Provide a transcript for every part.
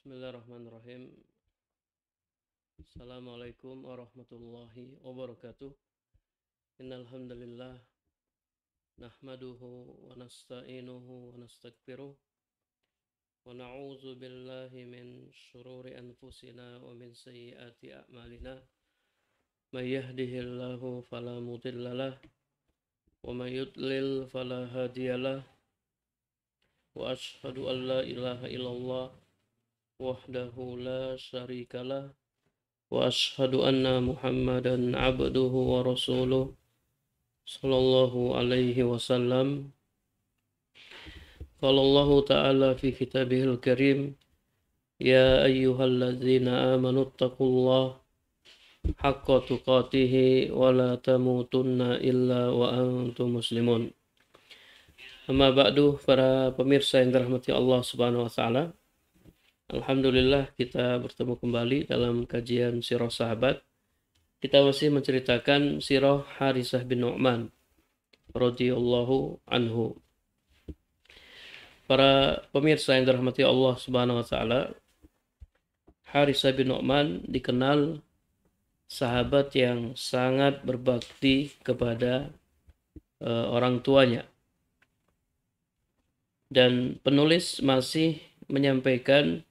Bismillahirrahmanirrahim. Assalamualaikum warahmatullahi wabarakatuh. Innal hamdalillah nahmaduhu wa nasta'inuhu wa nastaghfiruh wa na'udzu billahi min shururi anfusina wa min sayyiati a'malina. May yahdihillahu fala mudhillalah wa may yudlil fala hadiyalah. Wa asyhadu an la ilaha illallah wahdahu la syarikalah wa asyhadu anna Muhammadan abduhu wa rasuluh sallallahu alaihi wasallam. Qala Allah ta'ala fi kitabihil karim, ya ayyuhalladzina amanu taqullaha haqqa tuqatih wa la tamutunna illa wa antum muslimun. Amma ba'du, para pemirsa yang dirahmati Allah Subhanahu wa taala. Alhamdulillah kita bertemu kembali dalam kajian sirah sahabat. Kita masih menceritakan sirah Harisah bin Nu'man radhiyallahu anhu. Para pemirsa yang dirahmati Allah Subhanahu wa taala, Harisah bin Nu'man dikenal sahabat yang sangat berbakti kepada orang tuanya. Dan penulis masih menyampaikan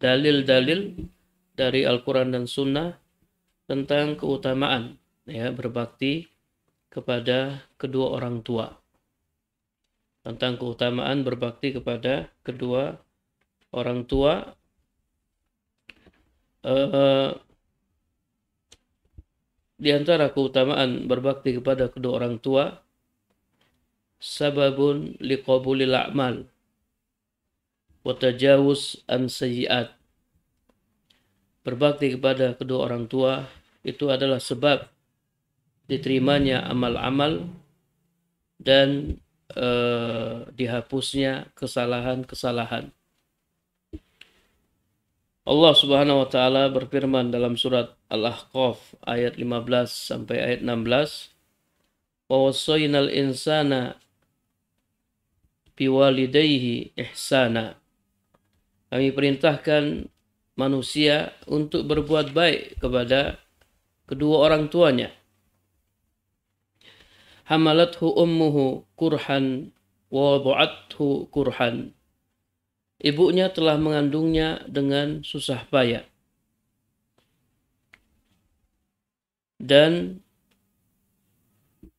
dalil-dalil dari Al-Quran dan Sunnah tentang keutamaan berbakti kepada kedua orang tua. Tentang keutamaan berbakti kepada kedua orang tua. Di antara keutamaan berbakti kepada kedua orang tua, sababun liqabulil a'mal wa tajawuz an sayyi'at. Berbakti kepada kedua orang tua itu adalah sebab diterimanya amal-amal dan dihapusnya kesalahan-kesalahan. Allah Subhanahu wa taala berfirman dalam surat Al-Ahqaf ayat 15 sampai ayat 16, wa wassaynal insana biwalidayhi ihsana. Kami perintahkan manusia untuk berbuat baik kepada kedua orang tuanya. Hamalathu ummuhu kurhan wa wada'athu kurhan. Ibunya telah mengandungnya dengan susah payah. Dan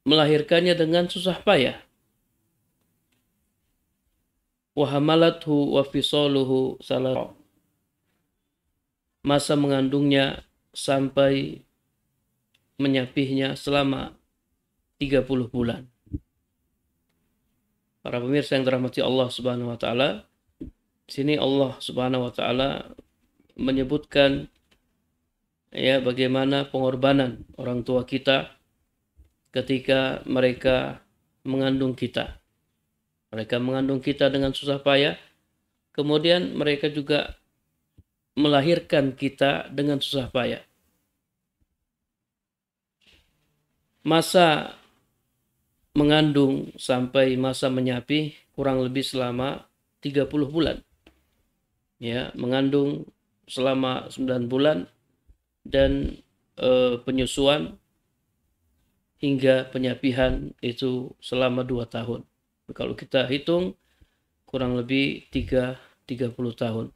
melahirkannya dengan susah payah. Wa hamalathu wa fisaluhu salat. Masa mengandungnya sampai menyapihnya selama 30 bulan. Para pemirsa yang dirahmati Allah Subhanahu wa taala, di sini Allah Subhanahu wa taala menyebutkan bagaimana pengorbanan orang tua kita ketika mereka mengandung kita. Mereka mengandung kita dengan susah payah, kemudian mereka juga melahirkan kita dengan susah payah. Masa mengandung sampai masa menyapih kurang lebih selama 30 bulan. Mengandung selama 9 bulan dan penyusuan hingga penyapihan itu selama 2 tahun. Kalau kita hitung kurang lebih 30 tahun.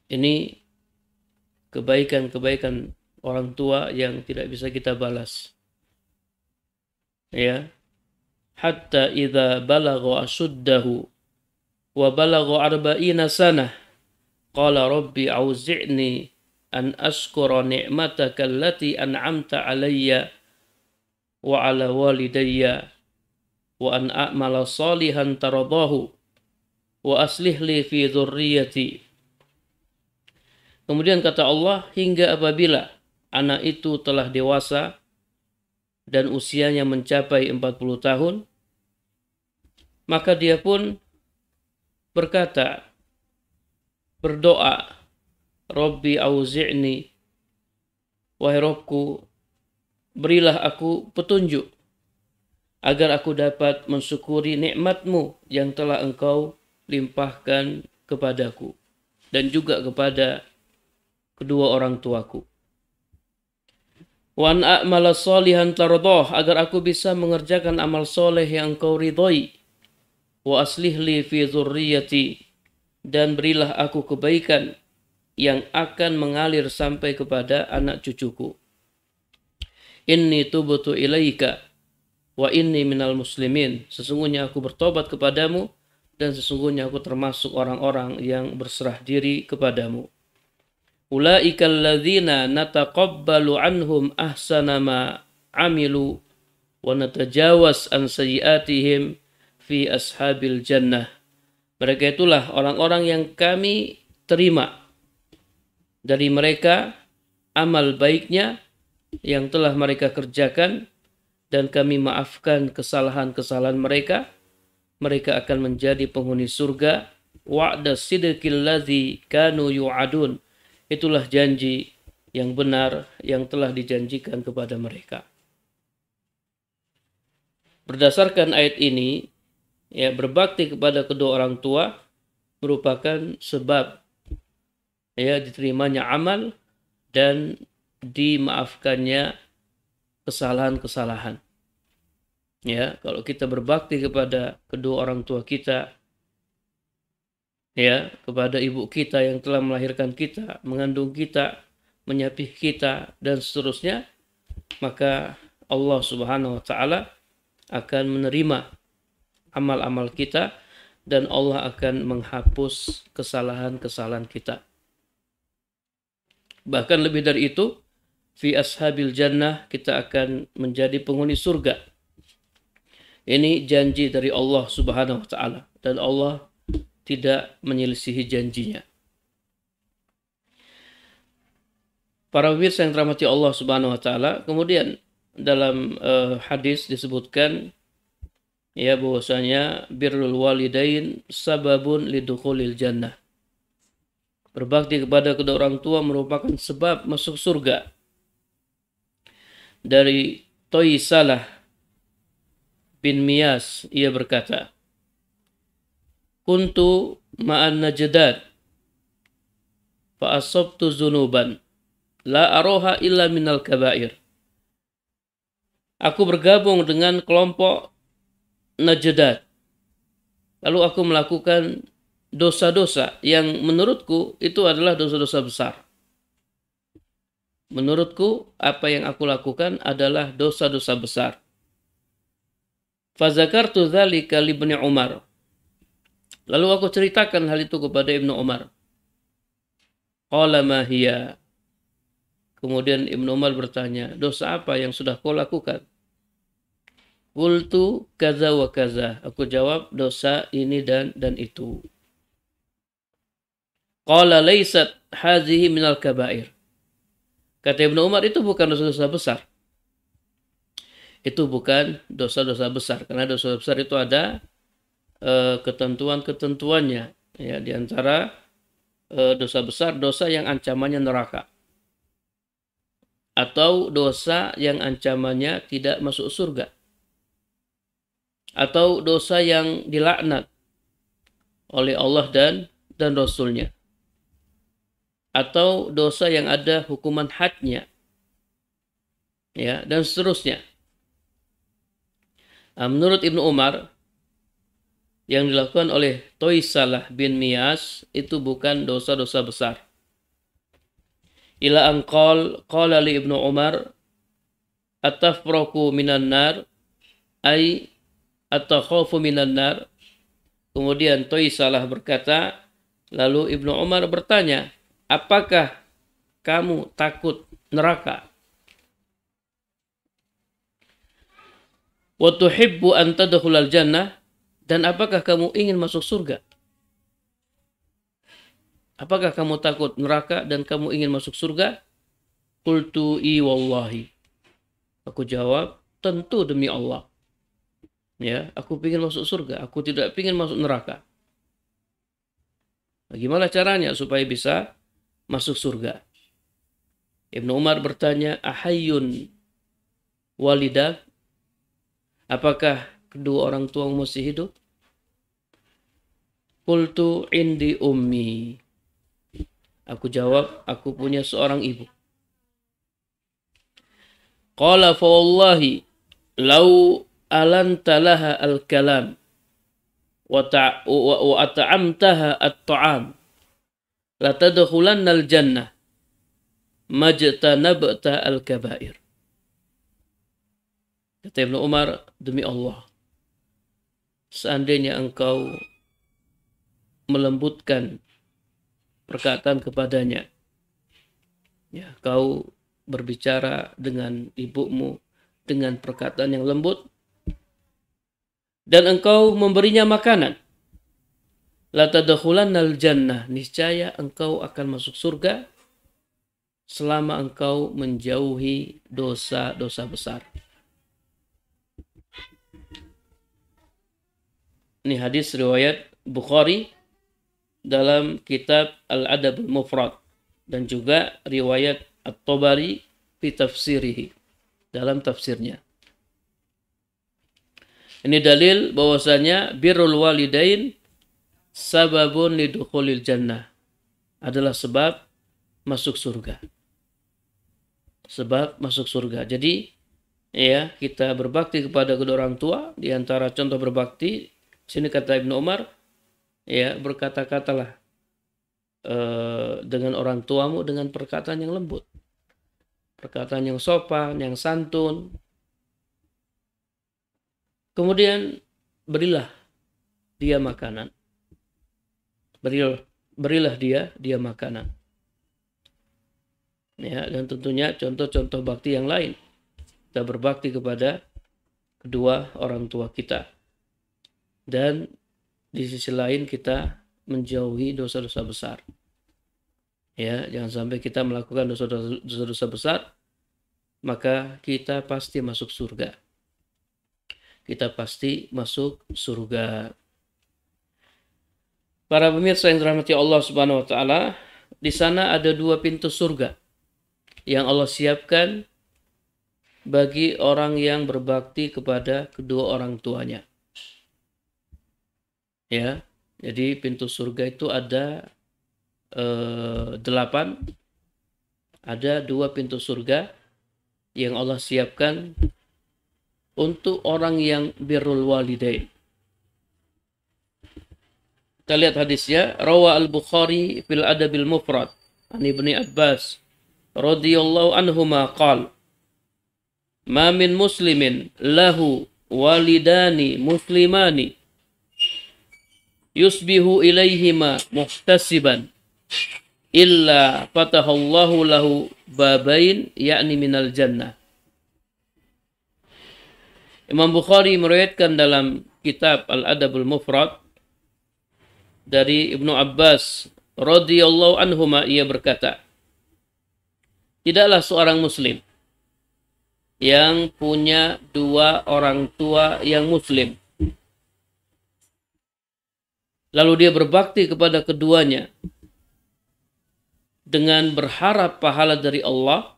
Ini kebaikan-kebaikan orang tua yang tidak bisa kita balas. Hatta idza balagha ashuddahu wa balagha 40 sanah qala rabbi auzi'ni an ashkura ni'mataka allati an'amta 'alayya wa 'ala walidayya wa an a'mala salihan taradahu wa aslih li fi dzurriyyati. Kemudian kata Allah, hingga apabila anak itu telah dewasa dan usianya mencapai 40 tahun, maka dia pun berkata, berdoa, Rabbi auzi'ni, wahai Rabbku, berilah aku petunjuk agar aku dapat mensyukuri nikmat-Mu yang telah Engkau limpahkan kepadaku dan juga kepada kedua orang tuaku. Wa an a'mala shalihan tardah, agar aku bisa mengerjakan amal soleh yang Engkau ridhoi. Wa aslih li fi dzurriyyati, dan berilah aku kebaikan yang akan mengalir sampai kepada anak cucuku. Inni tubtu ilaika wa inni minal muslimin, sesungguhnya aku bertobat kepadamu dan sesungguhnya aku termasuk orang-orang yang berserah diri kepadamu. Ulaika alladzina nataqabbalu anhum ahsana ma amilu wa natajawaz an sayyiatihim fi ashabil jannah. Mereka itulah orang-orang yang kami terima dari mereka amal baiknya yang telah mereka kerjakan, dan kami maafkan kesalahan-kesalahan mereka. Mereka akan menjadi penghuni surga. Wa'da sidqil ladzi kanu yu'adun, itulah janji yang benar yang telah dijanjikan kepada mereka. Berdasarkan ayat ini, ya, berbakti kepada kedua orang tua merupakan sebab, ya, diterimanya amal dan dimaafkannya kesalahan-kesalahan. Ya, kalau kita berbakti kepada kedua orang tua kita, ya, kepada ibu kita yang telah melahirkan kita, mengandung kita, menyapih kita, dan seterusnya, maka Allah Subhanahu wa Ta'ala akan menerima amal-amal kita dan Allah akan menghapus kesalahan-kesalahan kita. Bahkan lebih dari itu, fi ashabil jannah, kita akan menjadi penghuni surga. Ini janji dari Allah Subhanahu wa Ta'ala, dan Allah tidak menyelisihi janjinya. Para pemirsa yang dirahmati Allah Subhanahu wa Ta'ala, kemudian dalam hadis disebutkan, ya, bahwasanya birrul walidain sababun lidukhulil jannah. Berbakti kepada kedua orang tua merupakan sebab masuk surga. Dari Toisalah bin Miyas, ia berkata, kuntu ma'an najdad fa asabtu zunuban la aroha illa minal kabair. Aku bergabung dengan kelompok Najdad, lalu aku melakukan dosa-dosa yang menurutku itu adalah dosa-dosa besar. Menurutku apa yang aku lakukan adalah dosa-dosa besar. Fazakartu dzalika li Ibnu Umar. Lalu aku ceritakan hal itu kepada Ibnu Umar. Qala ma hiya. Kemudian Ibnu Umar bertanya, dosa apa yang sudah kau lakukan? Qultu kaza wa kaza. Aku jawab, dosa ini dan itu. Qala laysat hazihi minal kabair. Kata Ibnu Umar, itu bukan dosa-dosa besar. Itu bukan dosa-dosa besar, karena dosa besar itu ada ketentuan-ketentuannya. Ya, di antara dosa besar, dosa yang ancamannya neraka, atau dosa yang ancamannya tidak masuk surga, atau dosa yang dilaknat oleh Allah dan Rasulnya, atau dosa yang ada hukuman hadnya, ya, dan seterusnya. Menurut Ibnu Umar, yang dilakukan oleh Toisalah bin Miyas itu bukan dosa-dosa besar. Ila anqal qala li Ibnu Umar atafraku minan nar ay atakhafu minan nar. Kemudian Toisalah berkata, lalu Ibnu Umar bertanya, apakah kamu takut neraka? Wa tuhibbu an tadkhulal jannah, dan apakah kamu ingin masuk surga? Apakah kamu takut neraka dan kamu ingin masuk surga? Qultu i wallahi. Aku jawab, tentu demi Allah. Ya, aku ingin masuk surga, aku tidak ingin masuk neraka. Bagaimana caranya supaya bisa masuk surga? Ibnu Umar bertanya, ahayyun walidak? Apakah kedua orang tuamu masih hidup? Qultu indi ummi. Aku jawab, aku punya seorang ibu. Qala fa wallahi law alanta laha al-kalam wa at'amtaha at-ta'am la tadkhulanna al-jannah majtanabta al-kabair. Kata Ibnu Umar, demi Allah, seandainya engkau melembutkan perkataan kepadanya, ya, kau berbicara dengan ibumu dengan perkataan yang lembut, dan engkau memberinya makanan, la tadkhulannal jannah, niscaya engkau akan masuk surga selama engkau menjauhi dosa-dosa besar. Ini hadis riwayat Bukhari dalam kitab Al-Adab Al-Mufrad, dan juga riwayat At-Tabari fi tafsirihi, dalam tafsirnya. Ini dalil bahwasanya birrul walidain sababun lidukhulil jannah, adalah sebab masuk surga. Sebab masuk surga. Jadi ya, kita berbakti kepada kedua orang tua. Di antara contoh berbakti, sini kata Ibnu Umar, ya, berkata-katalah dengan orang tuamu dengan perkataan yang lembut, perkataan yang sopan, yang santun. Kemudian berilah dia makanan. Berilah dia makanan. Ya, dan tentunya contoh-contoh bakti yang lain. Kita berbakti kepada kedua orang tua kita. Dan di sisi lain kita menjauhi dosa-dosa besar. Ya, jangan sampai kita melakukan dosa-dosa besar, maka kita pasti masuk surga. Kita pasti masuk surga. Para pemirsa yang dirahmati Allah Subhanahu wa taala, di sana ada 2 pintu surga yang Allah siapkan bagi orang yang berbakti kepada kedua orang tuanya. Ya, jadi pintu surga itu ada 8. Ada 2 pintu surga yang Allah siapkan untuk orang yang birrul walidain. Kita lihat hadisnya. Rawa al-Bukhari fil Adabil Mufrad an Ibni Abbas radhiyallahu anhuma qala ma min muslimin lahu walidani muslimani yusbihu ilaihima muhtasiban illa fatahallahu lahu babain yakni minal jannah. Imam Bukhari meriwayatkan dalam kitab Al-Adabul Mufrad dari Ibnu Abbas radhiyallahu anhuma, ia berkata, tidaklah seorang muslim yang punya 2 orang tua yang muslim, lalu dia berbakti kepada keduanya dengan berharap pahala dari Allah,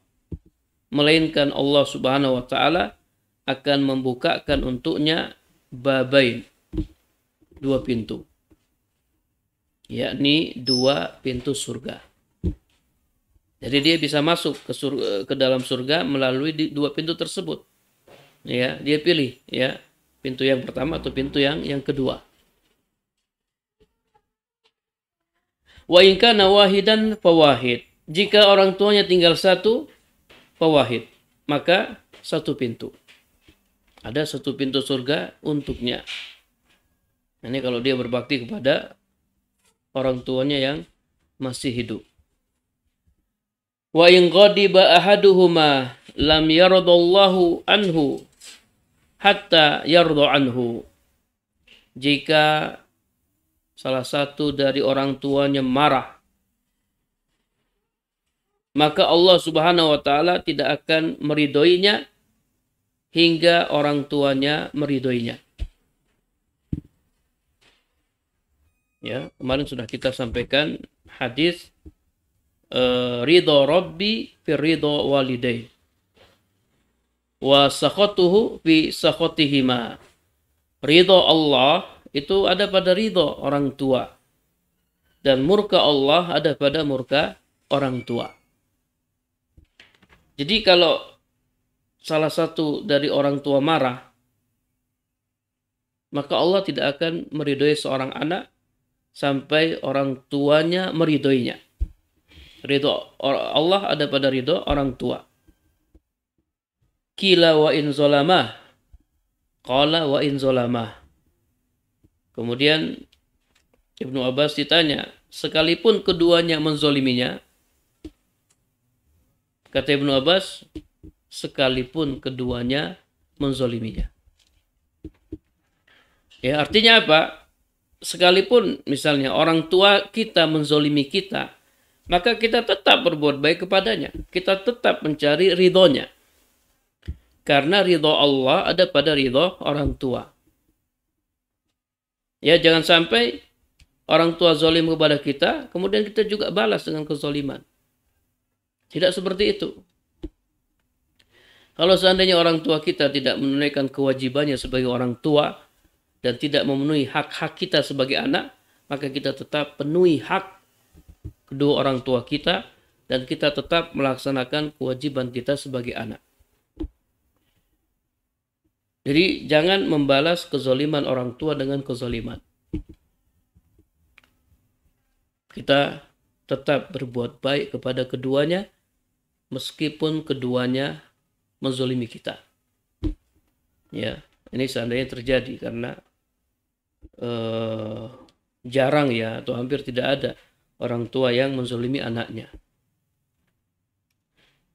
melainkan Allah Subhanahu wa taala akan membukakan untuknya babain, 2 pintu, yakni 2 pintu surga. Jadi dia bisa masuk ke dalam surga melalui 2 pintu tersebut. Ya, dia pilih ya, pintu yang pertama atau pintu yang kedua. Wa in kana wahidan fawahid. Jika orang tuanya tinggal 1, fawahid, maka 1 pintu. Ada 1 pintu surga untuknya. Ini kalau dia berbakti kepada orang tuanya yang masih hidup. Wa in ghadiba ahaduhuma lam yardallahu anhu hatta yarda anhu. Jika salah satu dari orang tuanya marah, maka Allah Subhanahu wa taala tidak akan meridhoinya hingga orang tuanya meridhoinya. Ya, kemarin sudah kita sampaikan hadis ridho Rabbi fi ridho walidai. wa sakhatuhu fi sakhotihima. Ridho Allah itu ada pada ridho orang tua. Dan murka Allah ada pada murka orang tua. Jadi kalau salah satu dari orang tua marah, maka Allah tidak akan meridhoi seorang anak sampai orang tuanya meridhoinya. Ridho Allah ada pada ridho orang tua. Qila wa in zolamah. Qala wa in zolamah. Kemudian Ibnu Abbas ditanya, sekalipun keduanya menzoliminya, kata Ibnu Abbas, sekalipun keduanya menzoliminya. Ya, artinya apa? Sekalipun misalnya orang tua kita menzolimi kita, maka kita tetap berbuat baik kepadanya. Kita tetap mencari ridhonya. Karena ridho Allah ada pada ridho orang tua. Ya, jangan sampai orang tua zalim kepada kita, kemudian kita juga balas dengan kezaliman. Tidak seperti itu. Kalau seandainya orang tua kita tidak menunaikan kewajibannya sebagai orang tua dan tidak memenuhi hak-hak kita sebagai anak, maka kita tetap penuhi hak kedua orang tua kita dan kita tetap melaksanakan kewajiban kita sebagai anak. Jadi jangan membalas kezaliman orang tua dengan kezaliman. Kita tetap berbuat baik kepada keduanya meskipun keduanya menzolimi kita. Ya, ini seandainya terjadi karena jarang ya atau hampir tidak ada orang tua yang menzolimi anaknya.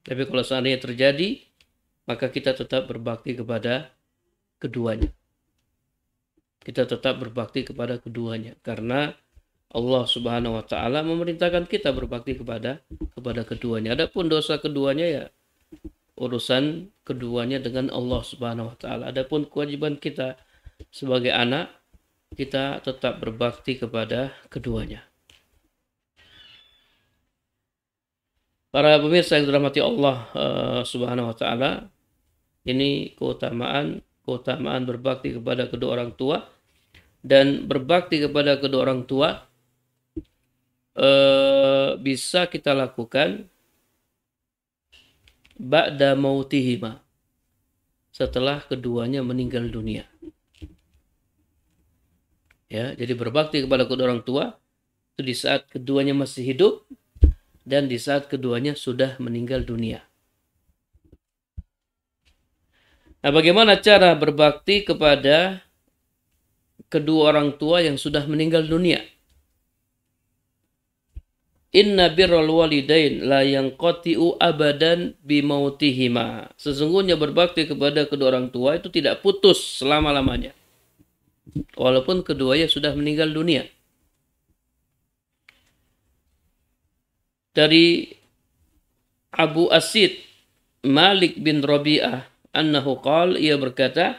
Tapi kalau seandainya terjadi, maka kita tetap berbakti kepada keduanya. Kita tetap berbakti kepada keduanya karena Allah Subhanahu wa taala memerintahkan kita berbakti kepada keduanya. Adapun dosa keduanya ya urusan keduanya dengan Allah Subhanahu wa taala. Adapun kewajiban kita sebagai anak, kita tetap berbakti kepada keduanya. Para pemirsa yang dirahmati Allah Subhanahu wa taala, ini keutamaan berbakti kepada kedua orang tua, dan berbakti kepada kedua orang tua bisa kita lakukan ba'da mautihima, setelah keduanya meninggal dunia. Ya, jadi berbakti kepada kedua orang tua itu di saat keduanya masih hidup dan di saat keduanya sudah meninggal dunia. Nah, bagaimana cara berbakti kepada kedua orang tua yang sudah meninggal dunia? Inna birral walidain la yanqati'u abadan bimautihima. Sesungguhnya berbakti kepada kedua orang tua itu tidak putus selama-lamanya, walaupun keduanya sudah meninggal dunia. Dari Abu Asid Malik bin Rabi'ah annahu qala, ia berkata,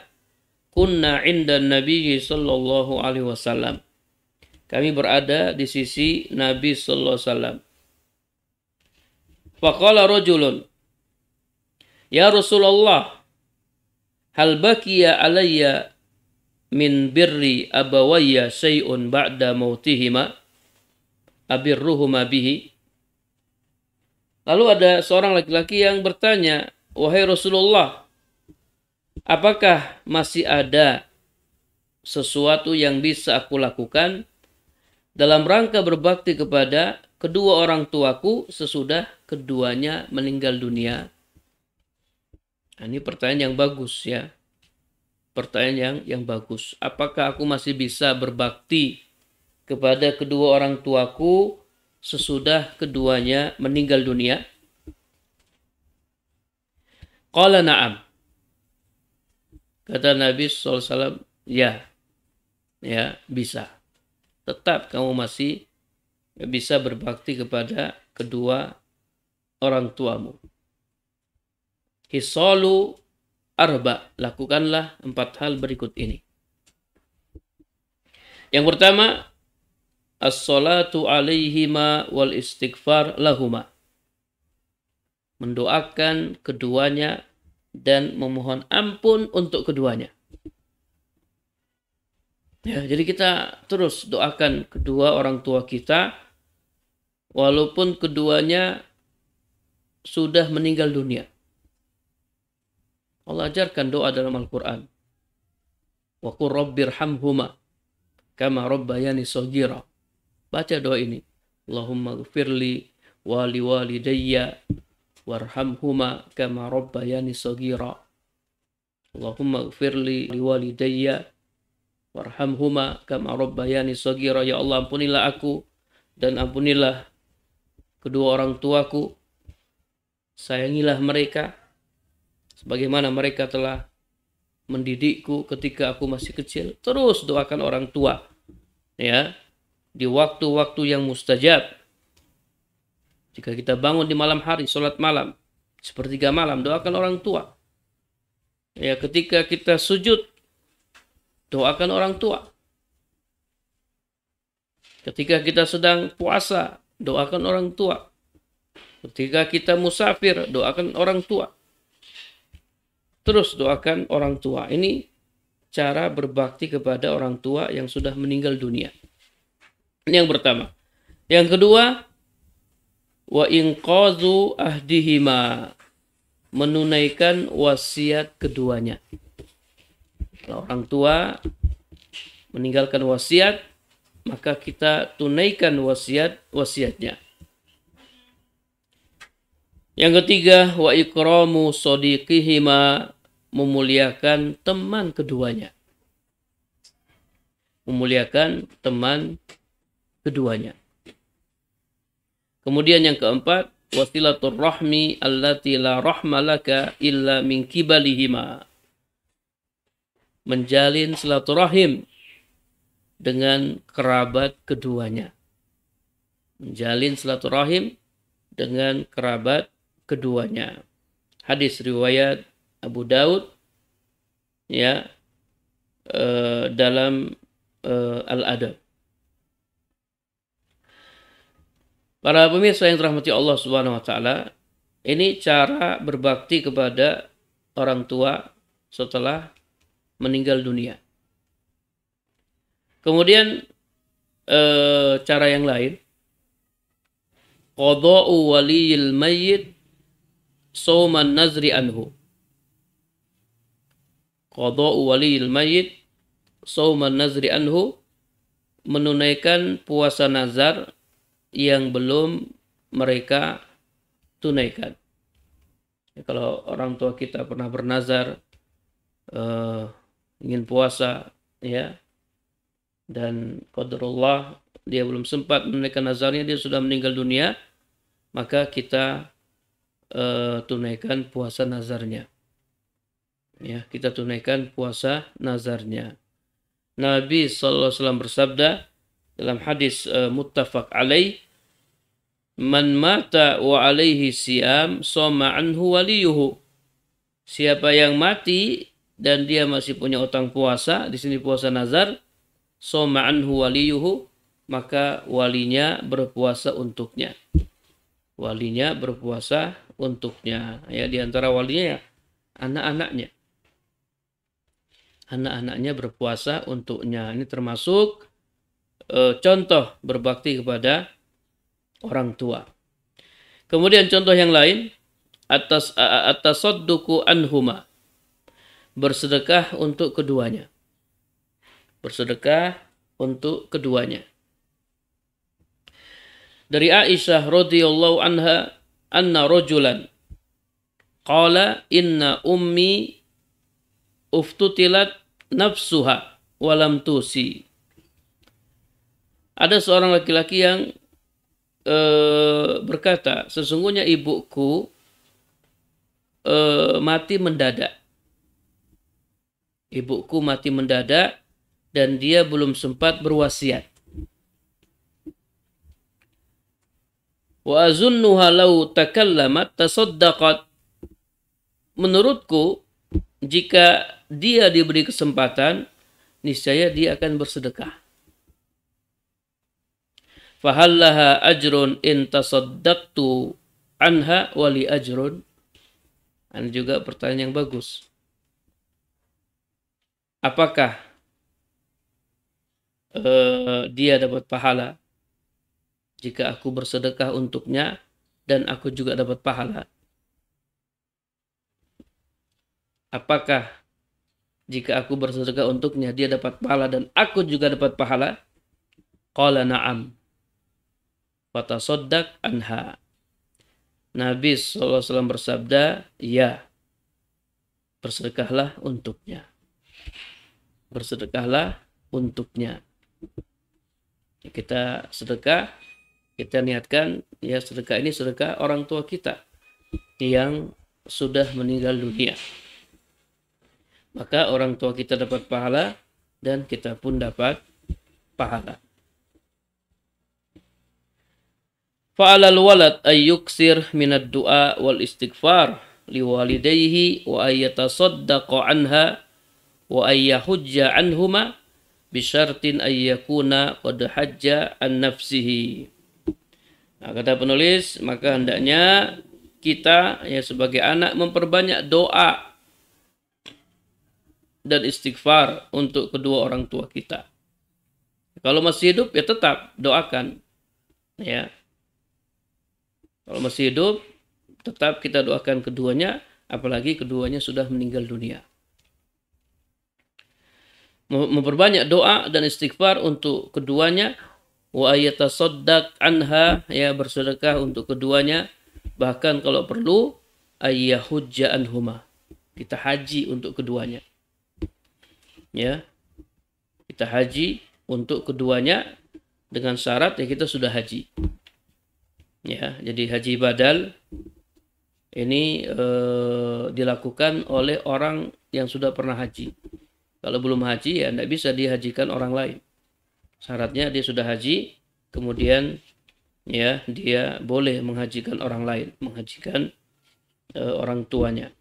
kunna 'inda Nabi sallallahu alaihi wasallam. Kami berada di sisi Nabi sallallahu alaihi wasallam. Faqala rajulun, ya Rasulullah, hal baqiya alayya min birri abawayya syai'un ba'da mautihima abirruhuma bihi. Lalu ada seorang laki-laki yang bertanya, wahai Rasulullah, apakah masih ada sesuatu yang bisa aku lakukan dalam rangka berbakti kepada kedua orang tuaku sesudah keduanya meninggal dunia? Nah, ini pertanyaan yang bagus ya. Pertanyaan yang bagus. Apakah aku masih bisa berbakti kepada kedua orang tuaku sesudah keduanya meninggal dunia? Qala na'am. Kata Nabi SAW, ya bisa. Tetap kamu masih bisa berbakti kepada kedua orang tuamu. Hisalu arba, lakukanlah 4 hal berikut ini. Yang pertama, as-salatu alaihima wal istighfar lahuma. Mendoakan keduanya dan memohon ampun untuk keduanya. Ya, jadi kita terus doakan kedua orang tua kita walaupun keduanya sudah meninggal dunia. Allah ajarkan doa dalam Al-Quran. Wa qur rabbirhamhuma kama rabbayani shaghira. Baca doa ini. Allahumma ghfirli wa liwalidayya warhamhuma kama rabbayani shaghira. Allahumma ghfirli liwalidayya warhamhuma kama rabbayani shaghira. Ya Allah, ampunilah aku dan ampunilah kedua orang tuaku. Sayangilah mereka sebagaimana mereka telah mendidikku ketika aku masih kecil. Terus doakan orang tua, ya, di waktu-waktu yang mustajab. Jika kita bangun di malam hari, sholat malam, sepertiga malam, doakan orang tua. Ya, ketika kita sujud, doakan orang tua. Ketika kita sedang puasa, doakan orang tua. Ketika kita musafir, doakan orang tua. Terus doakan orang tua. Ini cara berbakti kepada orang tua yang sudah meninggal dunia. Ini yang pertama. Yang kedua, wa inqadhu ahdihima, menunaikan wasiat keduanya. Kalau orang tua meninggalkan wasiat, maka kita tunaikan wasiatnya. Yang ketiga, wa ikramu shadiqihima, memuliakan teman keduanya. Memuliakan teman keduanya. Kemudian yang keempat, wasilatur rahmi allati la rahmalaka illa min kibalihima, menjalin silaturahim dengan kerabat keduanya. Menjalin silaturahim dengan kerabat keduanya. Hadis riwayat Abu Daud, ya, dalam Al-Adab. Para pemirsa yang dirahmati Allah Subhanahu wa taala, ini cara berbakti kepada orang tua setelah meninggal dunia. Kemudian cara yang lain, qada'u waliyil mayyit shauman nazri anhu. Qada'u waliyil mayyit shauman nazri anhu, menunaikan puasa nazar yang belum mereka tunaikan. Ya, kalau orang tua kita pernah bernazar ingin puasa, ya, dan qadarullah dia belum sempat menunaikan nazarnya, dia sudah meninggal dunia, maka kita tunaikan puasa nazarnya. Ya, kita tunaikan puasa nazarnya. Nabi sallallahu alaihi wasallam bersabda dalam hadis muttafaq alaih, man mata wa alaihi siyam shoma anhu waliyuhu. Siapa yang mati dan dia masih punya utang puasa, di sini puasa nazar, shoma anhu waliyuhu, maka walinya berpuasa untuknya. Walinya berpuasa untuknya. Ya, di antara walinya ya anak-anaknya. Anak-anaknya berpuasa untuknya. Ini termasuk contoh berbakti kepada orang tua. Kemudian contoh yang lain, at-tasadduqu anhuma, bersedekah untuk keduanya. Bersedekah untuk keduanya. Dari Aisyah radhiyallahu anha, anna rajulan qala inna ummi uftutilat nafsuha walam tusi. Ada seorang laki-laki yang berkata, sesungguhnya ibuku mati mendadak. Ibuku mati mendadak dan dia belum sempat berwasiat. Wa azunnuha law takallamat tasaddaqat. Menurutku, jika dia diberi kesempatan, niscaya dia akan bersedekah. Fahallaha ajrun in tasaddaqtu anha wali ajrun. Ini juga pertanyaan yang bagus. Apakah dia dapat pahala jika aku bersedekah untuknya dan aku juga dapat pahala? Apakah jika aku bersedekah untuknya dia dapat pahala dan aku juga dapat pahala? Qala na'am. Fatasaddaq anha. Nabi SAW bersabda, ya, bersedekahlah untuknya. Bersedekahlah untuknya. Kita sedekah, kita niatkan, ya sedekah ini sedekah orang tua kita yang sudah meninggal dunia. Maka orang tua kita dapat pahala dan kita pun dapat pahala. Fa'alal walad ayyuksir minad du'a wal istighfar liwalidayhi wa ayyatasaddaqa anha wa ayyahujja anhuma bisyartin ayyakuna qad hajja an nafsihi. Nah, kata penulis, maka hendaknya kita ya sebagai anak memperbanyak doa dan istighfar untuk kedua orang tua kita. Kalau masih hidup ya tetap doakan. Ya. Kalau masih hidup tetap kita doakan keduanya, apalagi keduanya sudah meninggal dunia. Memperbanyak doa dan istighfar untuk keduanya, wa ayatasaddaq anha, ya bersedekah untuk keduanya, bahkan kalau perlu ayyahujja anhuma, kita haji untuk keduanya. Ya. Kita haji untuk keduanya dengan syarat ya kita sudah haji. Ya, jadi haji badal ini dilakukan oleh orang yang sudah pernah haji. Kalau belum haji ya tidak bisa dihajikan orang lain. Syaratnya dia sudah haji, kemudian ya dia boleh menghajikan orang lain, menghajikan orang tuanya.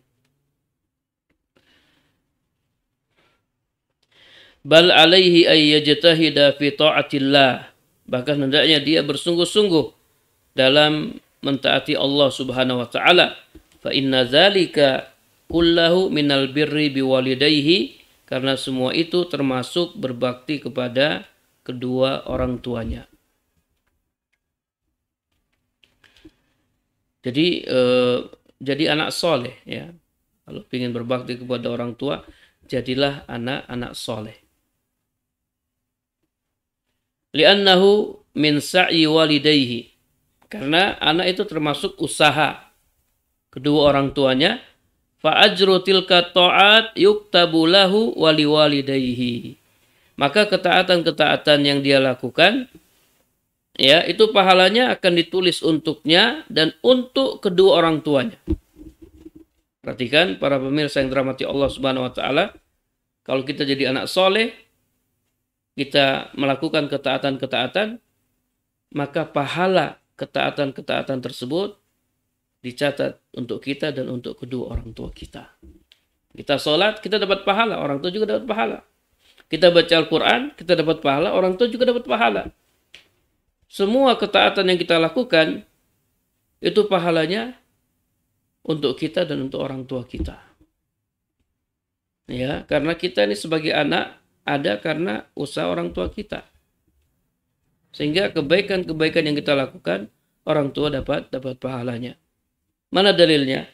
Bal alaihi ay yajtahida fi ta'atillah. Bahkan hendaknya dia bersungguh-sungguh dalam mentaati Allah Subhanahu wa taala. Fa inna dzalika kullahu minal birri biwalidayhi, karena semua itu termasuk berbakti kepada kedua orang tuanya. Jadi anak soleh ya. Kalau ingin berbakti kepada orang tua, jadilah anak-anak soleh. Li'annahu min sa'i walidayhi. Karena anak itu termasuk usaha kedua orang tuanya. Fa'ajru tilka ta'at yuktabu lahu wali walidayhi. Maka ketaatan-ketaatan yang dia lakukan, ya itu pahalanya akan ditulis untuknya dan untuk kedua orang tuanya. Perhatikan para pemirsa yang dirahmati Allah Subhanahu wa taala, kalau kita jadi anak soleh, kita melakukan ketaatan-ketaatan, maka pahala ketaatan-ketaatan tersebut dicatat untuk kita dan untuk kedua orang tua kita. Kita sholat, kita dapat pahala, orang tua juga dapat pahala. Kita baca Al-Quran, kita dapat pahala, orang tua juga dapat pahala. Semua ketaatan yang kita lakukan, itu pahalanya untuk kita dan untuk orang tua kita. Ya, karena kita ini sebagai anak ada karena usaha orang tua kita. Sehingga kebaikan-kebaikan yang kita lakukan, orang tua dapat pahalanya. Mana dalilnya?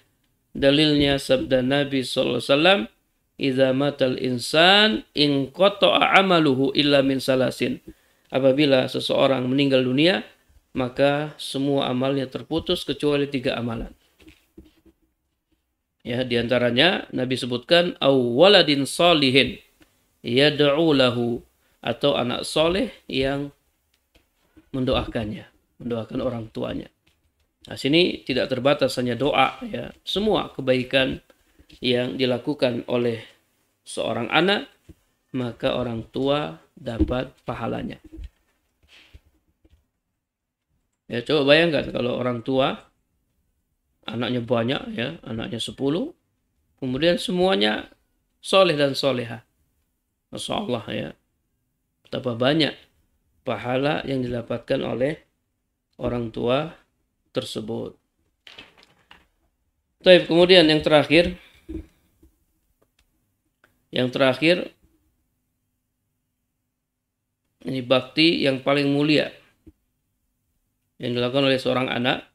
Dalilnya sabda Nabi SAW, "Idza matal insan in qata'a amaluhu illa min salasin." Apabila seseorang meninggal dunia, maka semua amalnya terputus kecuali 3 amalan. Ya, diantaranya Nabi sebutkan awwaladin salihin yad'u lahu, atau anak soleh yang mendoakannya, mendoakan orang tuanya. Nah, sini tidak terbatas hanya doa ya, semua kebaikan yang dilakukan oleh seorang anak, maka orang tua dapat pahalanya. Ya, coba bayangkan kalau orang tua anaknya banyak ya, anaknya 10, kemudian semuanya soleh dan soleha. Masya Allah ya, betapa banyak pahala yang didapatkan oleh orang tua tersebut. Baik, kemudian yang terakhir ini bakti yang paling mulia yang dilakukan oleh seorang anak.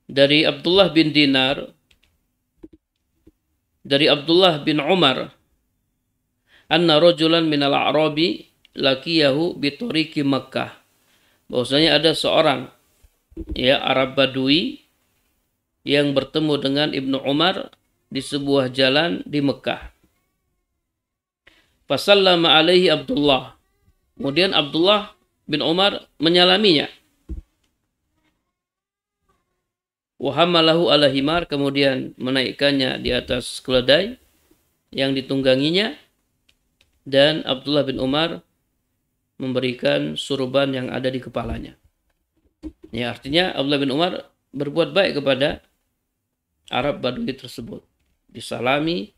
Dari Abdullah bin Dinar, dari Abdullah bin Umar, anna rajulan minal a'rabi laqiyahu bi tariqi Makkah. Bahwasanya ada seorang Arab Badui yang bertemu dengan Ibnu Umar di sebuah jalan di Mekah. Fasallama alaihi Abdullah. Kemudian Abdullah bin Umar menyalaminya. Wahamalahu ala himar, kemudian menaikkannya di atas keledai yang ditungganginya, dan Abdullah bin Umar memberikan surban yang ada di kepalanya. Ya, artinya Abdullah bin Umar berbuat baik kepada Arab Badui tersebut. Disalami,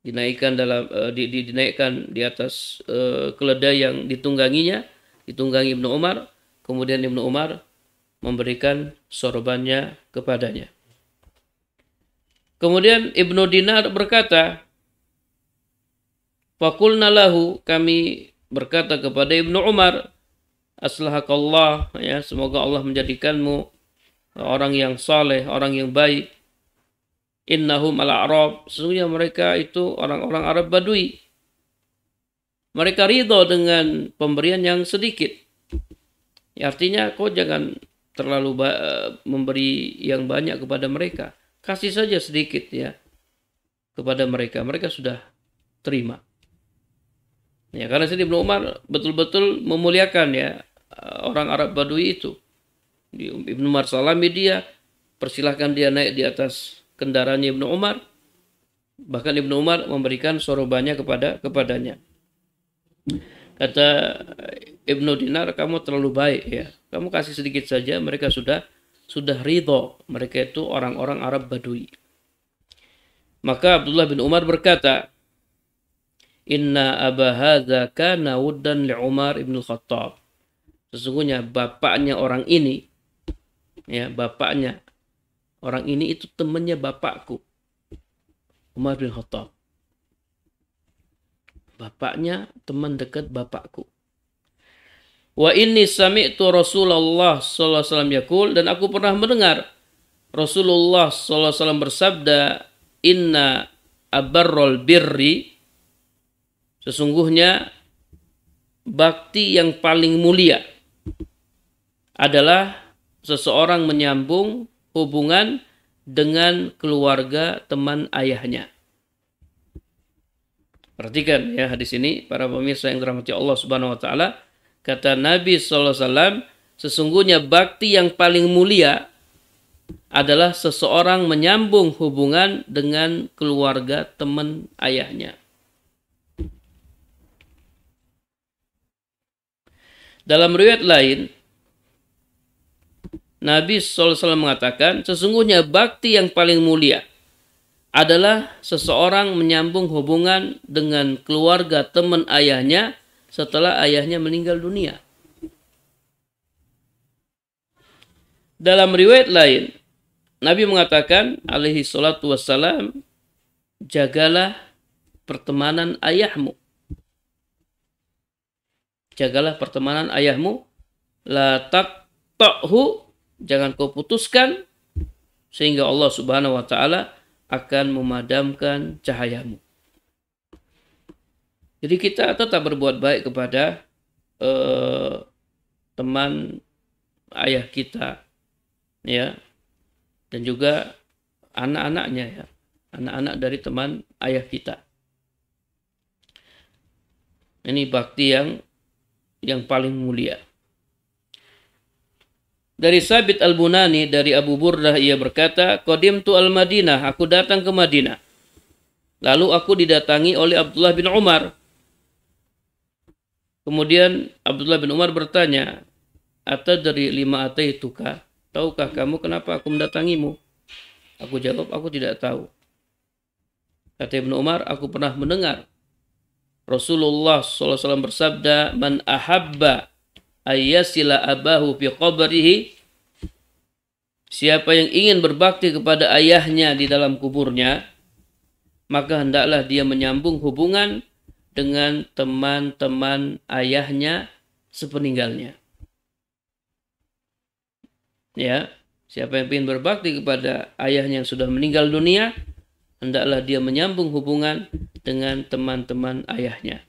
dinaikkan dinaikkan di atas keledai yang ditunggangi Ibnu Umar, kemudian Ibnu Umar memberikan sorbannya kepadanya. Kemudian Ibnu Dinar berkata, Fakulna lahu, kami berkata kepada Ibnu Umar, Aslahakallah, ya, semoga Allah menjadikanmu orang yang saleh, orang yang baik. Innahum al-a'rab, sesungguhnya mereka itu orang-orang Arab Badui. Mereka ridho dengan pemberian yang sedikit. Ya, artinya kau jangan terlalu memberi yang banyak kepada mereka. Kasih saja sedikit ya kepada mereka. Mereka sudah terima. Ya, karena sini Ibnu Umar betul-betul memuliakan ya orang Arab Badui itu. Ibnu Umar salami dia, persilahkan dia naik di atas kendaraannya Ibnu Umar. Bahkan Ibnu Umar memberikan sorbannya kepadanya. Kata Ibnu Dinar, kamu terlalu baik ya. Kamu kasih sedikit saja, mereka sudah ridho. Mereka itu orang-orang Arab Badui. Maka Abdullah bin Umar berkata, Inna aba hadza kana wuddan li Umar ibn Khattab. Sesungguhnya bapaknya orang ini, ya, bapaknya orang ini itu temannya bapakku, Umar bin Khattab. Bapaknya teman dekat bapakku. Wa inni sami'tu Rasulullah sallallahu alaihi wasallam yaqul, dan aku pernah mendengar Rasulullah sallallahu alaihi wasallam bersabda, Inna abarrul birri, sesungguhnya bakti yang paling mulia adalah seseorang menyambung hubungan dengan keluarga teman ayahnya. Perhatikan ya hadis ini, para pemirsa yang dirahmati Allah Subhanahu wa taala. Kata Nabi sallallahu alaihi wasallam, sesungguhnya bakti yang paling mulia adalah seseorang menyambung hubungan dengan keluarga teman ayahnya. Dalam riwayat lain, Nabi sallallahu alaihi wasallam mengatakan, sesungguhnya bakti yang paling mulia adalah seseorang menyambung hubungan dengan keluarga teman ayahnya setelah ayahnya meninggal dunia. Dalam riwayat lain, Nabi mengatakan alaihi salatu wassalam, jagalah pertemanan ayahmu. Jagalah pertemanan ayahmu, la taqta'hu, jangan kau putuskan, sehingga Allah Subhanahu wa taala akan memadamkan cahayamu. Jadi kita tetap berbuat baik kepada teman ayah kita, ya, dan juga anak-anaknya, ya, anak-anak dari teman ayah kita. Ini bakti yang paling mulia. Dari Sabit Al-Bunani dari Abu Burdah, ia berkata, Qadimtu al-Madinah, aku datang ke Madinah. Lalu aku didatangi oleh Abdullah bin Umar. Kemudian Abdullah bin Umar bertanya, Atadri lima ataituka, tahukah kamu kenapa aku mendatangimu? Aku jawab, aku tidak tahu. Kata Ibnu Umar, aku pernah mendengar Rasulullah SAW bersabda, Man ahabba ayyasila abahu fi qabrihi, Siapa yang ingin berbakti kepada ayahnya di dalam kuburnya, maka hendaklah dia menyambung hubungan dengan teman-teman ayahnya sepeninggalnya. Ya, siapa yang ingin berbakti kepada ayahnya yang sudah meninggal dunia, hendaklah dia menyambung hubungan dengan teman-teman ayahnya.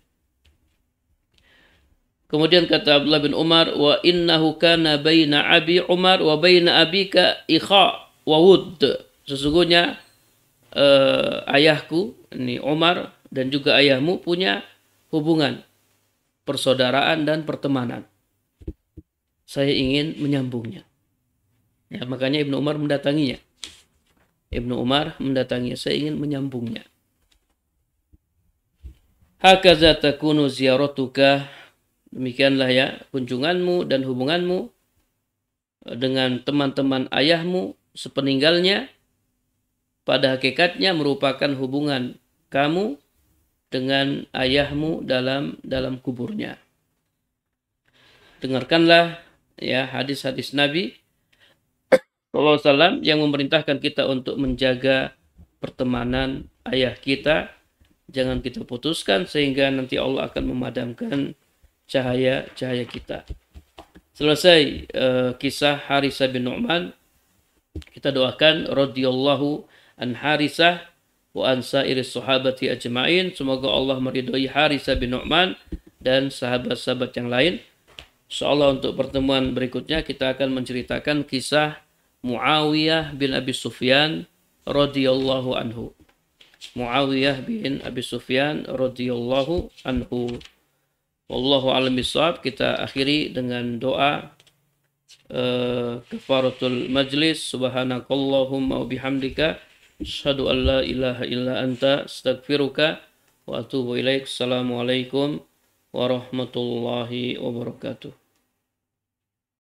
Kemudian kata Abdullah bin Umar, wa innahu kana baina abi Umar wa baina abika ikha wa wud. Sesungguhnya ayahku, ini Umar, dan juga ayahmu punya hubungan persaudaraan dan pertemanan. Saya ingin menyambungnya. Ya, makanya Ibnu Umar mendatanginya. Ibnu Umar mendatanginya, saya ingin menyambungnya. Hakaza takunu ziyaratuka, demikianlah ya kunjunganmu dan hubunganmu dengan teman-teman ayahmu sepeninggalnya pada hakikatnya merupakan hubungan kamu dengan ayahmu dalam kuburnya. Dengarkanlah ya hadis-hadis Nabi sallallahu alaihi wasallam yang memerintahkan kita untuk menjaga pertemanan ayah kita. Jangan kita putuskan sehingga nanti Allah akan memadamkan cahaya kita. Selesai kisah Harisah bin Nu'man, kita doakan radhiyallahu an Harisah wa an sairis sahabati ajma'in. Semoga Allah meridhai Harisah bin Nu'man dan sahabat-sahabat yang lain. Insyaallah untuk pertemuan berikutnya kita akan menceritakan kisah Muawiyah bin Abi Sufyan radhiyallahu anhu. Muawiyah bin Abi Sufyan radhiyallahu anhu. Wallahu a'lam bishawab. Kita akhiri dengan doa kafaratul majlis. Subhanakallahumma wa bihamdika asyhadu an la ilaha illa anta astaghfiruka wa atubu ilaik. Assalamualaikum warahmatullahi wabarakatuh.